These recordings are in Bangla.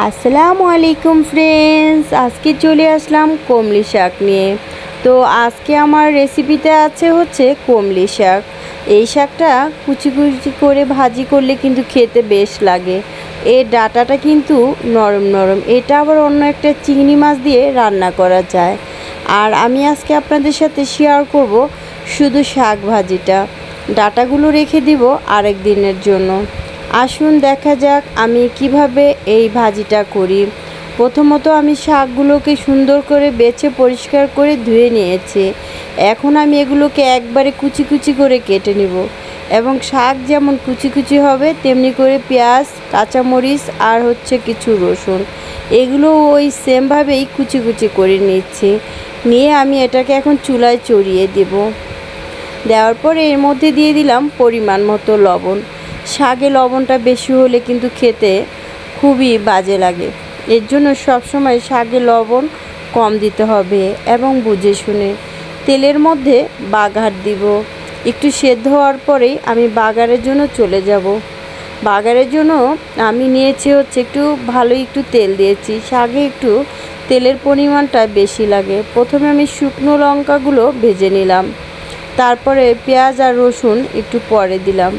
আসসালামু আলাইকুম ফ্রেন্ডস, আজকে চলে আসলাম কমলি শাক নিয়ে। তো আজকে আমার রেসিপিতে আছে হচ্ছে কমলি শাক। এই শাকটা কুচি কুচি করে ভাজি করলে কিন্তু খেতে বেশ লাগে। এর ডাঁটাটা কিন্তু নরম নরম, এটা আবার অন্য একটা চিংড়ি মাছ দিয়ে রান্না করা যায়। আর আমি আজকে আপনাদের সাথে শেয়ার করব শুধু শাক ভাজিটা, ডাঁটাগুলো রেখে দিব আরেক দিনের জন্য। আসুন দেখা যাক আমি কিভাবে এই ভাজিটা করি। প্রথমত আমি শাকগুলোকে সুন্দর করে বেছে পরিষ্কার করে ধুয়ে নিয়েছি। এখন আমি এগুলোকে একবারে কুচি কুচি করে কেটে নিব, এবং শাক যেমন কুচি কুচি হবে তেমনি করে পেঁয়াজ, কাঁচামরিচ আর হচ্ছে কিছু রসুন, এগুলো ওই সেমভাবেই কুচি কুচি করে নিচ্ছি। নিয়ে আমি এটাকে এখন চুলায় চড়িয়ে দেব। দেওয়ার পরে এর মধ্যে দিয়ে দিলাম পরিমাণ মতো লবণ। শাকে লবণটা বেশি হলে কিন্তু খেতে খুবই বাজে লাগে, এর জন্য সবসময় শাকে লবণ কম দিতে হবে এবং বুঝে শুনে। তেলের মধ্যে বাগার দিব। একটু সেদ্ধ হওয়ার পরেই আমি বাগারের জন্য চলে যাব। বাগারের জন্য আমি নিয়েছি হচ্ছে একটু তেল দিয়েছি। শাকে একটু তেলের পরিমাণটা বেশি লাগে। প্রথমে আমি শুকনো লঙ্কাগুলো ভেজে নিলাম, তারপরে পেঁয়াজ আর রসুন একটু পরে দিলাম।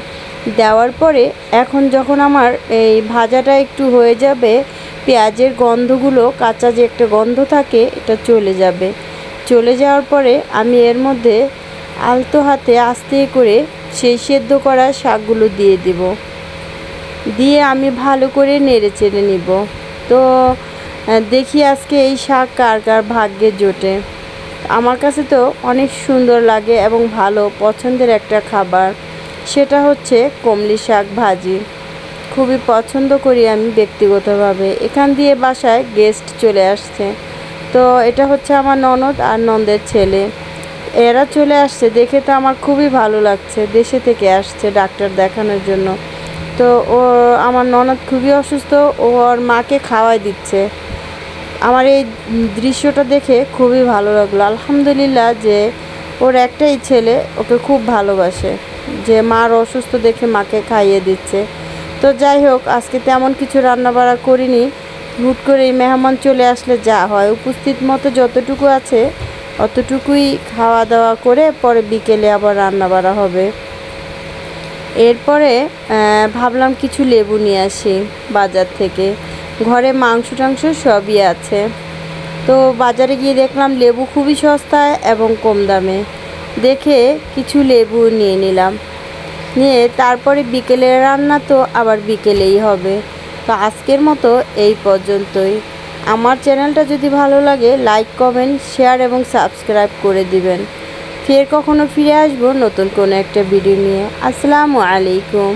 দেওয়ার পরে এখন যখন আমার এই ভাজাটা একটু হয়ে যাবে, পেঁয়াজের গন্ধগুলো, কাঁচা যে একটা গন্ধ থাকে, এটা চলে যাবে। চলে যাওয়ার পরে আমি এর মধ্যে আলতো হাতে আস্তে করে সেই সেদ্ধ করা শাকগুলো দিয়ে দিব। দিয়ে আমি ভালো করে নেড়ে চেড়ে নিব। তো দেখি আজকে এই শাক কার কার ভাগ্যে জোটে। আমার কাছে তো অনেক সুন্দর লাগে এবং ভালো পছন্দের একটা খাবার, সেটা হচ্ছে কমলি শাক ভাজি। খুবই পছন্দ করি আমি ব্যক্তিগতভাবে। এখান দিয়ে বাসায় গেস্ট চলে আসছে। তো এটা হচ্ছে আমার ননদ আর ননদের ছেলে, এরা চলে আসছে। দেখে তো আমার খুবই ভালো লাগছে। দেশে থেকে আসছে ডাক্তার দেখানোর জন্য। তো আমার ননদ খুবই অসুস্থ, ওর মাকে খাওয়াই দিচ্ছে। আমার এই দৃশ্যটা দেখে খুবই ভালো লাগলো। আলহামদুলিল্লাহ যে ওর একটাই ছেলে ওকে খুব ভালোবাসে, যে মার অসুস্থ দেখে মাকে খাইয়ে দিচ্ছে। তো যাই হোক, আজকে তেমন কিছু রান্নাবাড়া করিনি। হুট করে এই মেহমান চলে আসলে যা হয়, উপস্থিত মতো যতটুকু আছে অতটুকুই খাওয়া দাওয়া করে পরে বিকেলে আবার রান্নাবাড়া হবে। এরপরে ভাবলাম কিছু লেবু নিয়ে আসি বাজার থেকে। ঘরে মাংস টাংস সবই আছে। তো বাজারে গিয়ে দেখলাম লেবু খুবই সস্তায় এবং কম দামে। দেখে কিছু লেবু নিয়ে নিলাম। নিয়ে তারপরে বিকেলে রান্না তো আবার বিকেলেই হবে। তো আজকের মতো এই পর্যন্তই। আমার চ্যানেলটা যদি ভালো লাগে লাইক, কমেন্ট, শেয়ার এবং সাবস্ক্রাইব করে দিবেন। ফের কখনো ফিরে আসবো নতুন কোনো একটা ভিডিও নিয়ে। আসসালামু আলাইকুম।